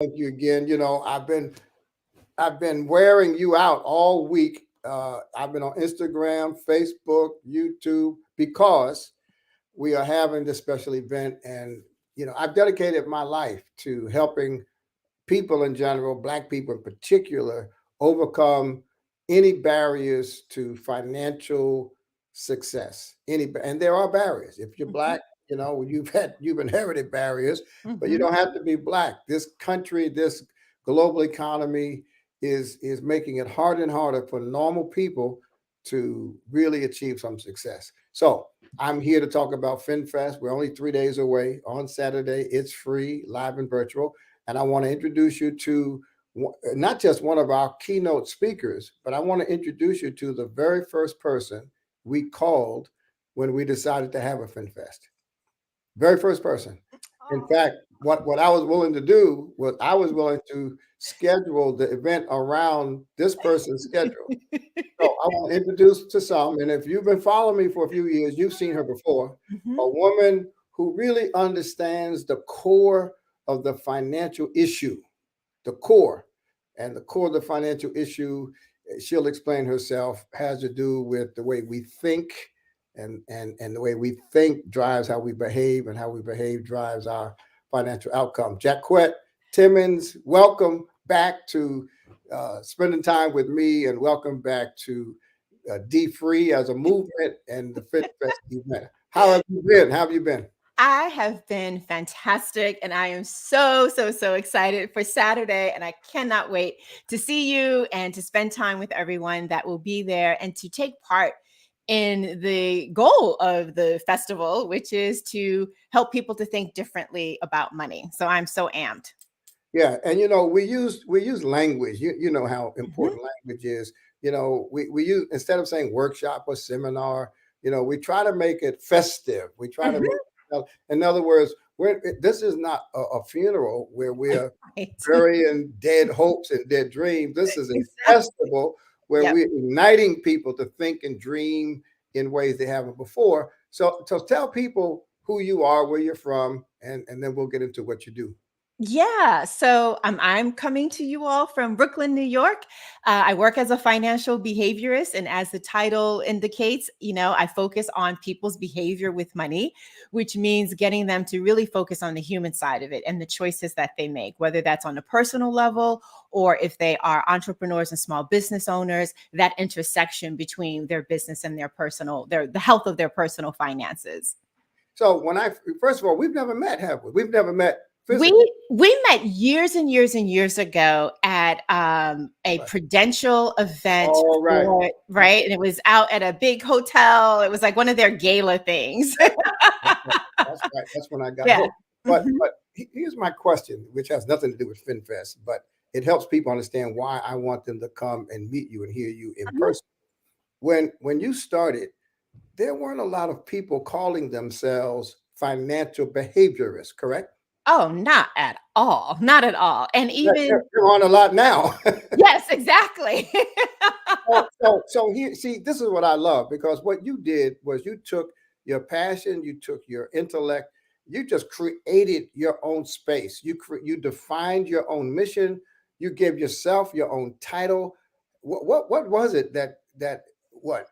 Thank you again. I've been wearing you out all week. I've been on Instagram, Facebook, YouTube because we are having this special event, and I've dedicated my life to helping people in general, Black people in particular, overcome any barriers to financial success. And there are barriers. If you're Mhm, Black, you've inherited barriers, but you mhm. don't have to be Black. This country, this global economy is making it harder and harder for normal people to really achieve some success. So I'm here to talk about FinFest. We're only 3 days away. On Saturday, it's free, live and virtual. And I want to introduce you to not just one of our keynote speakers, but I want to introduce you to the very first person we called when we decided to have a FinFest. Very first person. In Oh. fact, what I was willing to do was I was willing to schedule the event around this person's schedule. So I want to introduce to some, and if you've been following me for a few years, you've seen her before. Mhm. A woman who really understands the core of the financial issue, the core, and the core of the financial issue. She'll explain herself. Has to do with the way we think, and the way we think drives how we behave, and how we behave drives our financial outcome. Jaquette Timmons, welcome back to spending time with me, and welcome back to dfree as a movement and the FitFest event. How have you been? How have you been? I have been fantastic, and I am so, so, so excited for Saturday. And I cannot wait to see you and to spend time with everyone that will be there and to take part in the goal of the festival, which is to help people to think differently about money. So I'm so amped. Yeah, and we use language. You know how Mhm, important language is. We use, instead of saying workshop or seminar, we try to make it festive. We try to make, mhm. in other words, this is not a funeral where we're Right. burying dead hopes and dead dreams. This is a Exactly. festival where Yep. we're igniting people to think and dream in ways they haven't before. So tell people who you are, where you're from, and then we'll get into what you do. Yeah. So I'm coming to you all from Brooklyn, New York. I work as a financial behaviorist. And as the title indicates, I focus on people's behavior with money, which means getting them to really focus on the human side of it and the choices that they make, whether that's on a personal level or if they are entrepreneurs and small business owners, that intersection between their business and the health of their personal finances. So first of all, we've never met, have we? We've never met We physically. we met years and years and years ago at a Right. Prudential event All right. for right, and it was out at a big hotel. It was like one of their gala things. That's right. That's right. That's when I got Yeah. hooked. But Mhm. but here's my question, which has nothing to do with FinFest, but it helps people understand why I want them to come and meet you and hear you in Mhm. person. When you started, there weren't a lot of people calling themselves financial behaviorists, correct? Oh, not at all. Not at all. And There even there aren't a lot now. yes, exactly. So here, see, this is what I love, because what you did was you took your passion, you took your intellect, you just created your own space. You defined your own mission. You gave yourself your own title. What was it that what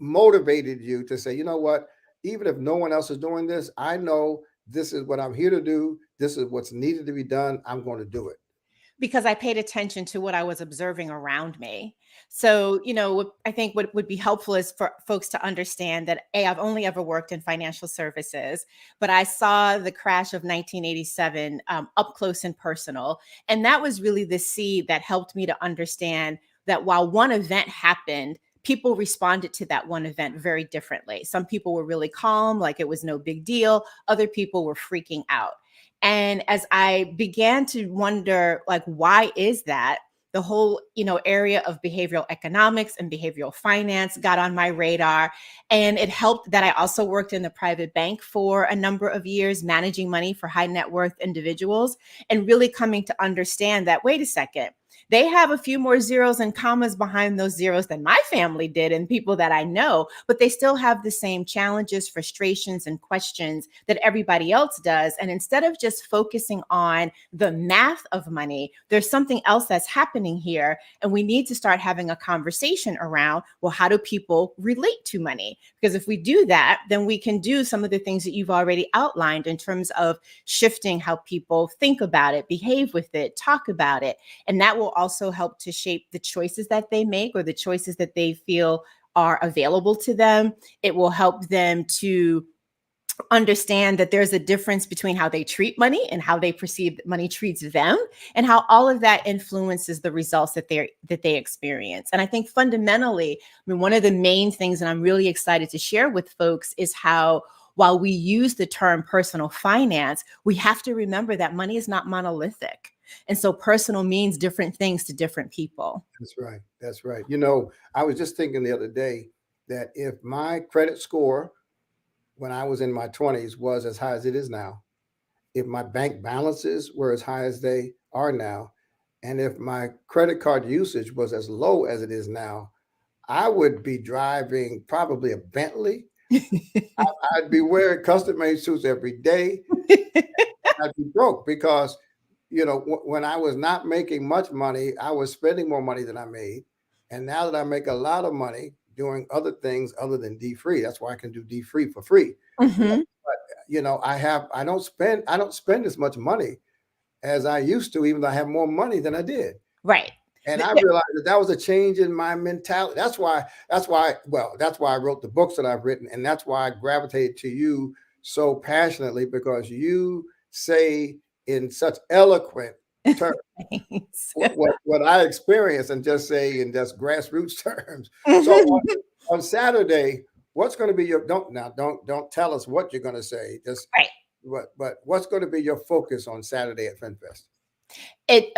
motivated you to say, you know what? Even if no one else is doing this, I know this is what I'm here to do. This is what's needed to be done. I'm going to do it. Because I paid attention to what I was observing around me. So, I think what would be helpful is for folks to understand that I've only ever worked in financial services, but I saw the crash of 1987 up close and personal. And that was really the seed that helped me to understand that while one event happened, people responded to that one event very differently. Some people were really calm, like it was no big deal. Other people were freaking out. And as I began to wonder, like, why is that? The whole, area of behavioral economics and behavioral finance got on my radar. And it helped that I also worked in the private bank for a number of years, managing money for high net worth individuals, and really coming to understand that, wait a second, They have a few more zeros and commas behind those zeros than my family did and people that I know, but they still have the same challenges, frustrations, and questions that everybody else does. And instead of just focusing on the math of money, there's something else that's happening here. And we need to start having a conversation around, well, how do people relate to money? Because if we do that, then we can do some of the things that you've already outlined in terms of shifting how people think about it, behave with it, talk about it. And that will also help to shape the choices that they make or the choices that they feel are available to them. It will help them to understand that there's a difference between how they treat money and how they perceive that money treats them, and how all of that influences the results that they experience. And I think fundamentally, I mean, one of the main things that I'm really excited to share with folks is how, while we use the term personal finance, we have to remember that money is not monolithic. And so personal means different things to different people. That's right. That's right. I was just thinking the other day that if my credit score when I was in my 20s was as high as it is now, if my bank balances were as high as they are now, and if my credit card usage was as low as it is now, I would be driving probably a Bentley. I'd be wearing custom made suits every day. I'd be broke because, when I was not making much money, I was spending more money than I made. And now that I make a lot of money doing other things other than dfree, that's why I can do dfree for free. Mm-hmm. I don't spend as much money as I used to, even though I have more money than I did. Right. And I realized that was a change in my mentality. That's why I wrote the books that I've written. And that's why I gravitated to you so passionately, because you say in such eloquent terms what I experience, and just say in just grassroots terms. So on Saturday, what's going to be your don't tell us what you're going to say. Just right. But what's going to be your focus on Saturday at FinFest?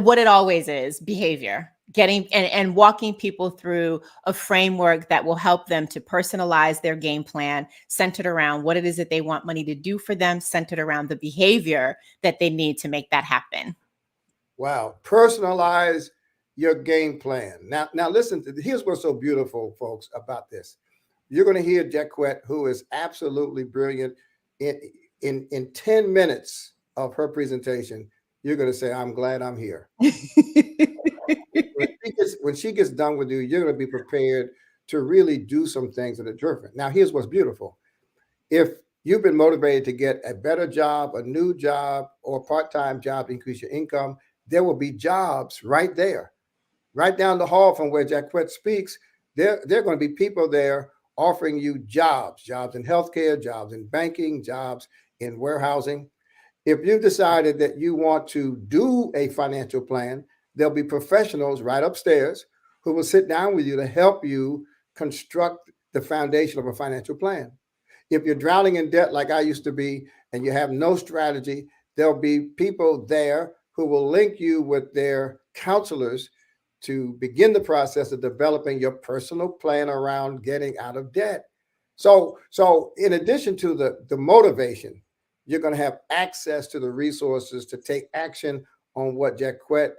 What it always is, behavior, getting and walking people through a framework that will help them to personalize their game plan, centered around what it is that they want money to do for them, centered around the behavior that they need to make that happen. Wow. Personalize your game plan. Now listen, here's what's so beautiful, folks, about this. You're going to hear Jaquette, who is absolutely brilliant. In 10 minutes of her presentation, you're going to say, I'm glad I'm here. When she gets done with you, you're going to be prepared to really do some things that are different. Now, here's what's beautiful. If you've been motivated to get a better job, a new job, or a part-time job to increase your income, there will be jobs right there, right down the hall from where Jaquette speaks. There are going to be people there offering you jobs in healthcare, jobs in banking, jobs in warehousing. If you've decided that you want to do a financial plan, there'll be professionals right upstairs who will sit down with you to help you construct the foundation of a financial plan. If you're drowning in debt like I used to be and you have no strategy, there'll be people there who will link you with their counselors to begin the process of developing your personal plan around getting out of debt. So in addition to the motivation, you're going to have access to the resources to take action on what Jaquette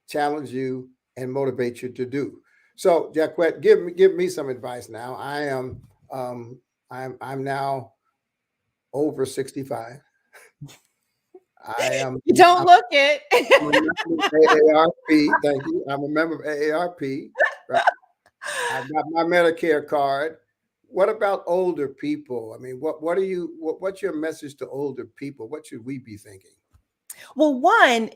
challenge you and motivate you to do. So Jaquette, give me some advice now. I'm now over 65. You don't look it. I'm a member of AARP. Thank you. I'm a member of AARP. Right? I've got my Medicare card. What about older people? I mean, what's your message to older people? What should we be thinking? Well, one,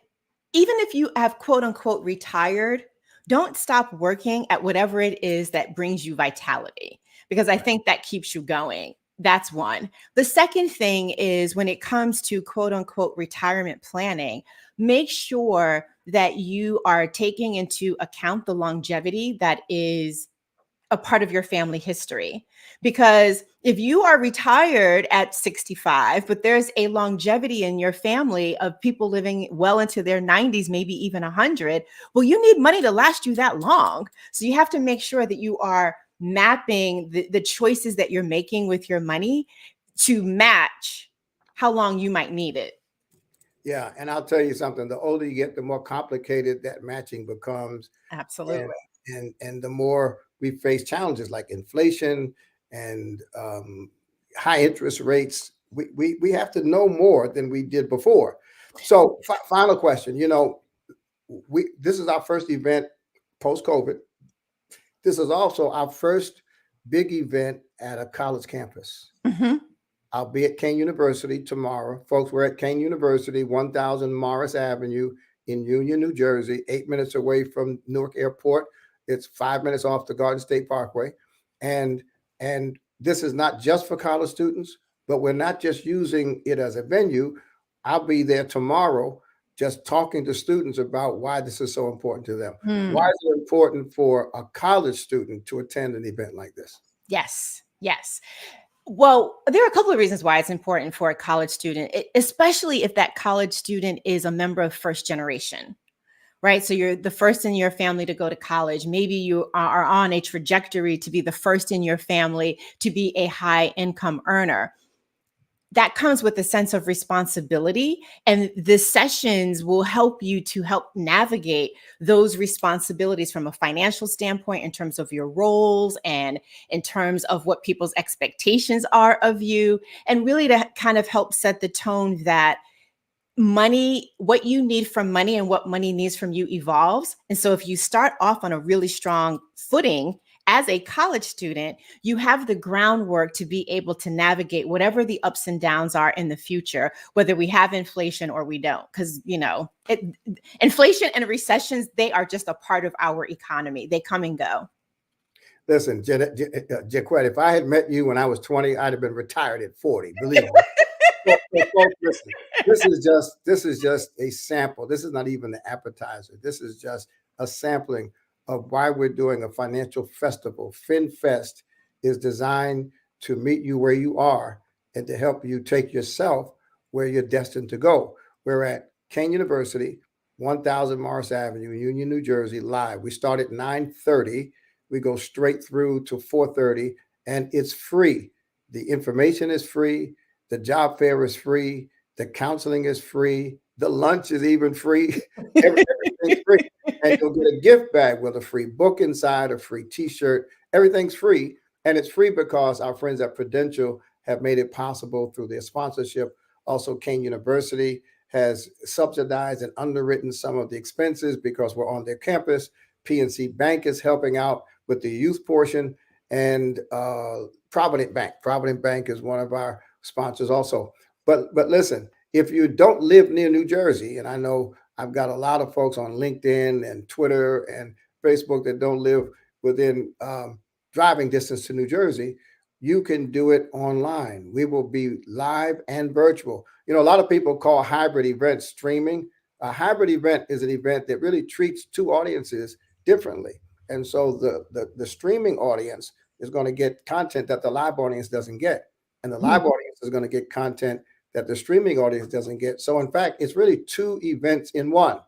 even if you have quote unquote retired, don't stop working at whatever it is that brings you vitality, because I think that keeps you going. That's one. The second thing is, when it comes to quote unquote retirement planning, make sure that you are taking into account the longevity that is a part of your family history. Because if you are retired at 65, but there's a longevity in your family of people living well into their 90s, maybe even 100, well, you need money to last you that long. So you have to make sure that you are mapping the choices that you're making with your money to match how long you might need it. Yeah, and I'll tell you something. The older you get, the more complicated that matching becomes, and Absolutely. and the more we face challenges like inflation and high interest rates. We have to know more than we did before. So, final question. We this is our first event post COVID. This is also our first big event at a college campus. Hmm. I'll be at Kean University tomorrow. Folks, we're at Kean University, 1000 Morris Avenue in Union, New Jersey, 8 minutes away from Newark Airport. It's 5 minutes off the Garden State Parkway. And this is not just for college students, but we're not just using it as a venue. I'll be there tomorrow just talking to students about why this is so important to them. Mm. Why is it important for a college student to attend an event like this? Yes. Yes. Well, there are a couple of reasons why it's important for a college student, especially if that college student is a member of first generation, right? So you're the first in your family to go to college. Maybe you are on a trajectory to be the first in your family to be a high income earner. That comes with a sense of responsibility, and the sessions will help you to help navigate those responsibilities from a financial standpoint in terms of your roles and in terms of what people's expectations are of you, and really to kind of help set the tone that money, what you need from money and what money needs from you evolves. And so if you start off on a really strong footing as a college student, you have the groundwork to be able to navigate whatever the ups and downs are in the future, whether we have inflation or we don't. Because, inflation and recessions, they are just a part of our economy. They come and go. Listen, Jaquette, if I had met you when I was 20, I'd have been retired at 40. Believe me. Folks, listen, this is just a sample. This is not even the appetizer. This is just a sampling of why we're doing a financial festival. FinFest is designed to meet you where you are and to help you take yourself where you're destined to go. We're at Kean University, 1000 Morris Avenue, Union, New Jersey, live. We start at 9:30. We go straight through to 4:30, and it's free. The information is free. The job fair is free. The counseling is free. The lunch is even free. Everything's free. And you'll get a gift bag with a free book inside, a free t-shirt. Everything's free. And it's free because our friends at Prudential have made it possible through their sponsorship. Also, Kean University has subsidized and underwritten some of the expenses because we're on their campus. PNC Bank is helping out with the youth portion. And Provident Bank is one of our sponsors also. But listen, if you don't live near New Jersey, and I know I've got a lot of folks on LinkedIn and Twitter and Facebook that don't live within driving distance to New Jersey, you can do it online. We will be live and virtual. A lot of people call hybrid events streaming. A hybrid event is an event that really treats two audiences differently. And so the streaming audience is going to get content that the live audience doesn't get. And the live audience is going to get content that the streaming audience doesn't get. So in fact, it's really two events in one.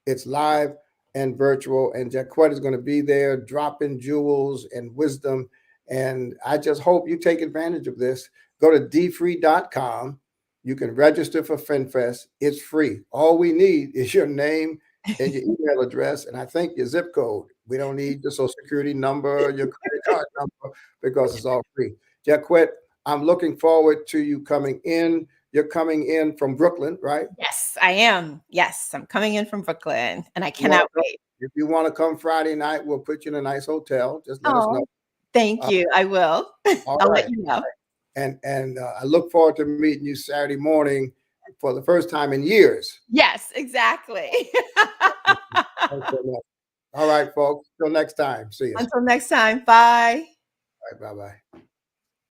It's live and virtual, and Jaquette is going to be there dropping jewels and wisdom. And I just hope you take advantage of this. Go to dfree.com. You can register for FinFest. It's free. All we need is your name and your email address, and I think your zip code. We don't need your social security number, your credit card number, because it's all free. Jaquette, I'm looking forward to you coming in. You're coming in from Brooklyn, right? Yes, I am. Yes, I'm coming in from Brooklyn, and I cannot wait. If you want to come Friday night, we'll put you in a nice hotel. Just let us know. Thank you. I will. I'll let you know. And I look forward to meeting you Saturday morning for the first time in years. Yes, exactly. All right, folks. Till next time. See you. Until next time. Bye. All right, bye-bye.